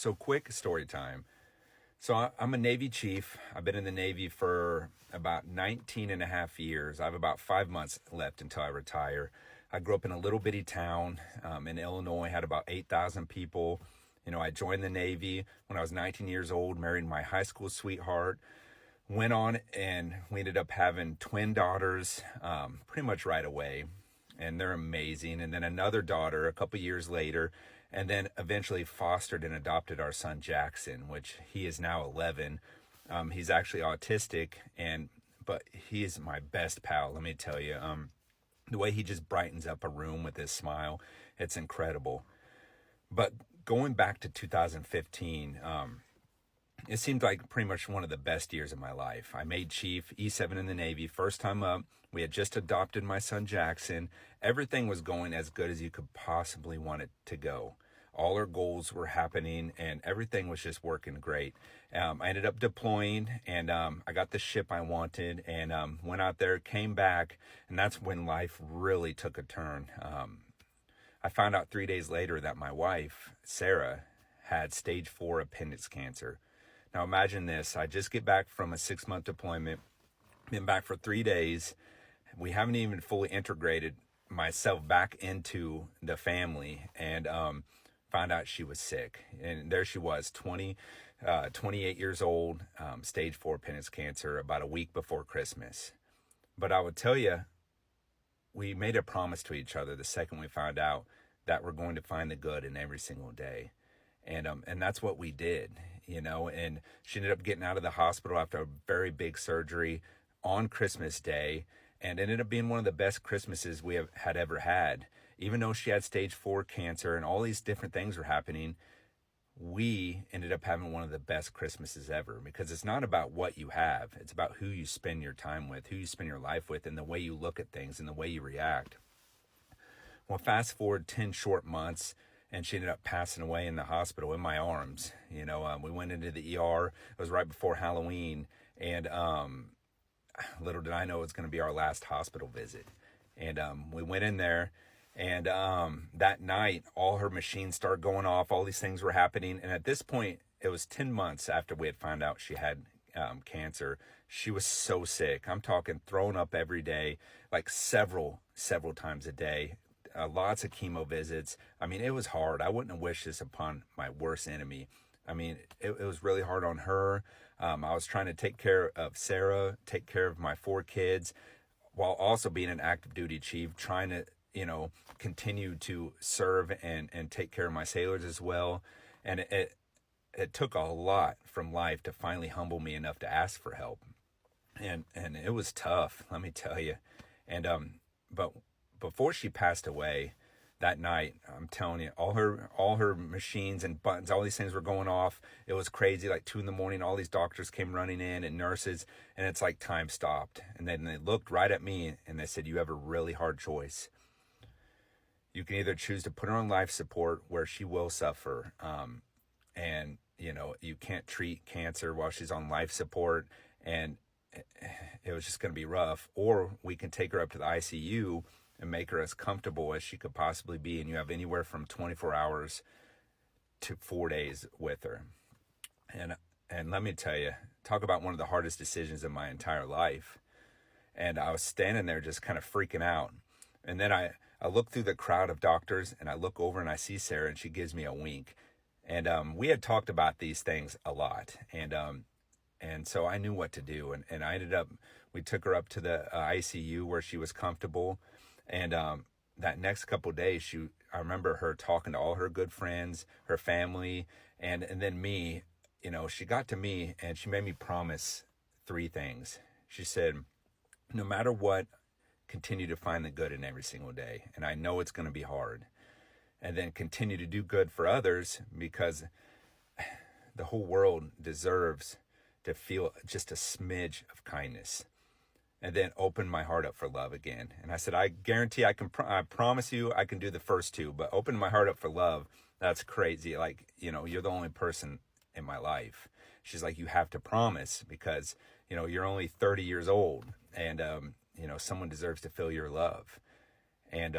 So quick story time. I'm a Navy chief. I've been in the Navy for about 19 and a half years. I have about 5 months left until I retire. I grew up in a little bitty town in Illinois, had about 8,000 people. I joined the Navy when I was 19 years old, married my high school sweetheart, went on and we ended up having twin daughters pretty much right away. And they're amazing. And then another daughter a couple years later, and then eventually fostered and adopted our son Jackson, which he is now 11. He's actually autistic, but he is my best pal. Let me tell you, the way he just brightens up a room with his smile, it's incredible. But going back to 2015, it seemed like pretty much one of the best years of my life. I made chief, E7 in the Navy, first time up. We had just adopted my son Jackson. Everything was going as good as you could possibly want it to go. All our goals were happening and everything was just working great. I ended up deploying and I got the ship I wanted and went out there, came back, and that's when life really took a turn. I found out 3 days later that my wife, Sarah, had stage 4 appendix cancer. Now imagine this, I just get back from a 6-month deployment, been back for 3 days. We haven't even fully integrated myself back into the family and found out she was sick. And there she was, 28 years old, stage 4 appendix cancer, about a week before Christmas. But I would tell you, we made a promise to each other the second we found out that we're going to find the good in every single day. And that's what we did, and she ended up getting out of the hospital after a very big surgery on Christmas Day, and ended up being one of the best Christmases we had ever had. Even though she had stage 4 cancer and all these different things were happening, we ended up having one of the best Christmases ever, because it's not about what you have. It's about who you spend your time with, who you spend your life with, and the way you look at things and the way you react. Well, fast forward 10 short months, and she ended up passing away in the hospital in my arms. We went into the ER. It was right before Halloween, and little did I know it was going to be our last hospital visit. And we went in there, and that night, all her machines started going off. All these things were happening, and at this point, it was 10 months after we had found out she had cancer. She was so sick. I'm talking throwing up every day, like several times a day. Lots of chemo visits. I mean, it was hard. I wouldn't have wished this upon my worst enemy. I mean, it was really hard on her. I was trying to take care of Sarah, take care of my 4 kids, while also being an active duty chief, trying to, continue to serve and take care of my sailors as well. And it took a lot from life to finally humble me enough to ask for help. And it was tough, let me tell you. And, but before she passed away that night, I'm telling you, all her machines and buttons, all these things were going off. It was crazy. Like 2 a.m, all these doctors came running in and nurses, and it's like time stopped. And then they looked right at me and they said, "You have a really hard choice. You can either choose to put her on life support, where she will suffer, and you can't treat cancer while she's on life support, and it was just going to be rough, or we can take her up to the ICU and make her as comfortable as she could possibly be, and you have anywhere from 24 hours to 4 days with her." And let me tell you, talk about one of the hardest decisions of my entire life. And I was standing there just kind of freaking out. And then I look through the crowd of doctors, and I look over and I see Sarah, and she gives me a wink. And we had talked about these things a lot. And so I knew what to do. And I ended up, we took her up to the ICU where she was comfortable. And that next couple of days, I remember her talking to all her good friends, her family, and then me. She got to me and she made me promise 3 things. She said, "No matter what, continue to find the good in every single day. And I know it's going to be hard. And then continue to do good for others, because the whole world deserves to feel just a smidge of kindness. And then open my heart up for love again." And I said, "I guarantee I promise you I can do the first 2, but open my heart up for love, that's crazy. Like, you're the only person in my life." She's like, "You have to promise, because, you're only 30 years old, and, someone deserves to feel your love." And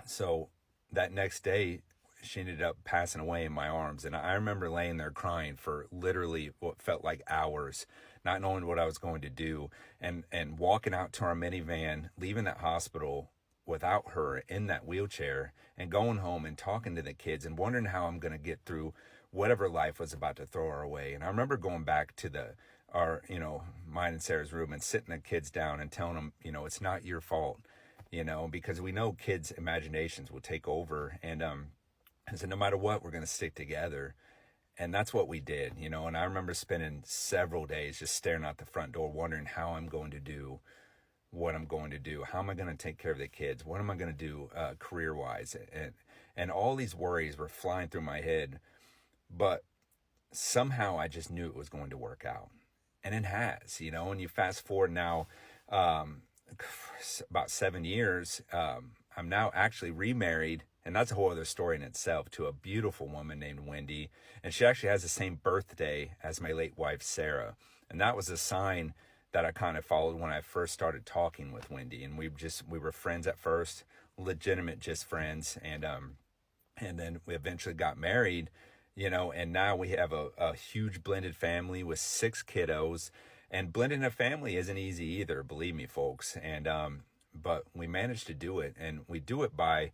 so that next day, she ended up passing away in my arms. And I remember laying there crying for literally what felt like hours, not knowing what I was going to do, and walking out to our minivan, leaving that hospital without her in that wheelchair, and going home and talking to the kids and wondering how I'm going to get through whatever life was about to throw our way. And I remember going back to mine and Sarah's room and sitting the kids down and telling them, it's not your fault, because we know kids' imaginations will take over. And I said, no matter what, we're going to stick together. And that's what we did, and I remember spending several days just staring out the front door, wondering how I'm going to do what I'm going to do. How am I going to take care of the kids? What am I going to do career-wise? And all these worries were flying through my head, but somehow I just knew it was going to work out. And it has, and you fast forward now about 7 years, I'm now actually remarried. And that's a whole other story in itself, to a beautiful woman named Wendy. And she actually has the same birthday as my late wife, Sarah. And that was a sign that I kind of followed when I first started talking with Wendy. And we were friends at first, legitimate just friends. And then we eventually got married, and now we have a huge blended family with 6 kiddos. And blending a family isn't easy either, believe me, folks. And but we managed to do it. And we do it by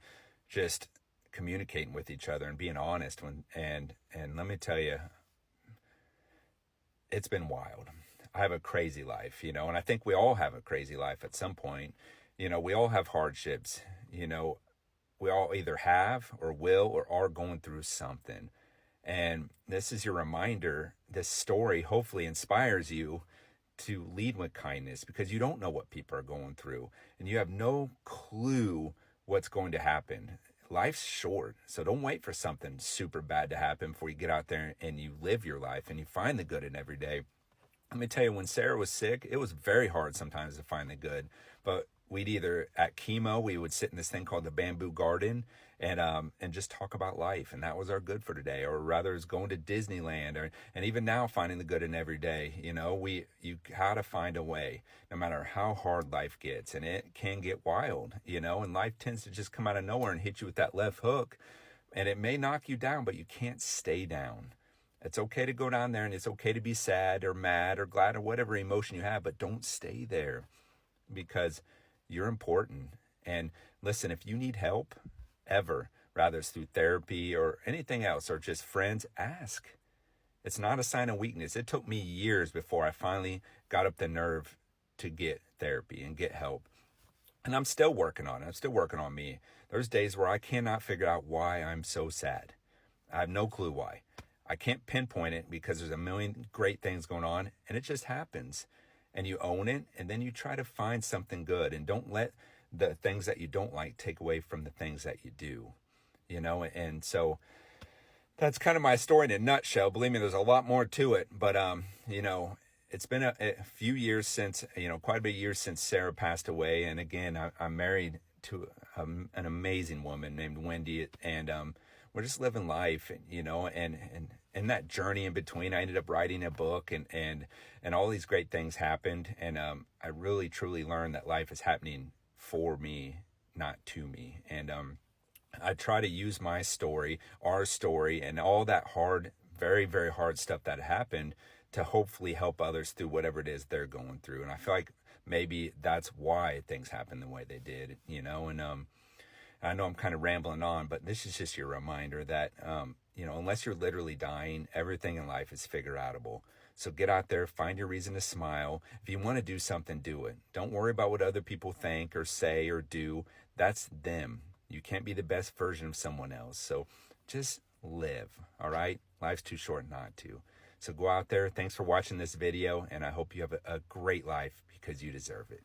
just communicating with each other and being honest. And let me tell you, it's been wild. I have a crazy life, and I think we all have a crazy life at some point. We all have hardships. We all either have or will or are going through something. And this is your reminder. This story hopefully inspires you to lead with kindness, because you don't know what people are going through, and you have no clue what's going to happen. Life's short, so don't wait for something super bad to happen before you get out there and you live your life and you find the good in every day. Let me tell you, when Sarah was sick, it was very hard sometimes to find the good. But we'd either, at chemo, we would sit in this thing called the bamboo garden and just talk about life, and that was our good for today. Or rather, it's going to Disneyland, and even now finding the good in every day. You gotta find a way, no matter how hard life gets, and it can get wild. And life tends to just come out of nowhere and hit you with that left hook, and it may knock you down, but you can't stay down. It's okay to go down there, and it's okay to be sad or mad or glad or whatever emotion you have, but don't stay there, because you're important. And listen, if you need help ever, rather it's through therapy or anything else, or just friends, ask. It's not a sign of weakness. It took me years before I finally got up the nerve to get therapy and get help. And I'm still working on it. I'm still working on me. There's days where I cannot figure out why I'm so sad. I have no clue why. I can't pinpoint it, because there's a million great things going on, and it just happens. And you own it, and then you try to find something good, and don't let the things that you don't like take away from the things that you do, and so that's kind of my story in a nutshell. Believe me, there's a lot more to it, but it's been a few years since, quite a bit of years since Sarah passed away. And again, I'm married to an amazing woman named Wendy, and we're just living life, and that journey in between, I ended up writing a book, and all these great things happened. And I really, truly learned that life is happening for me, not to me. And I try to use my story, our story, and all that hard, very, very hard stuff that happened to hopefully help others through whatever it is they're going through. And I feel like maybe that's why things happened the way they did, and I know I'm kind of rambling on, but this is just your reminder that, unless you're literally dying, everything in life is figure outable. So get out there, find your reason to smile. If you want to do something, do it. Don't worry about what other people think or say or do. That's them. You can't be the best version of someone else. So just live, all right? Life's too short not to. So go out there. Thanks for watching this video, and I hope you have a great life, because you deserve it.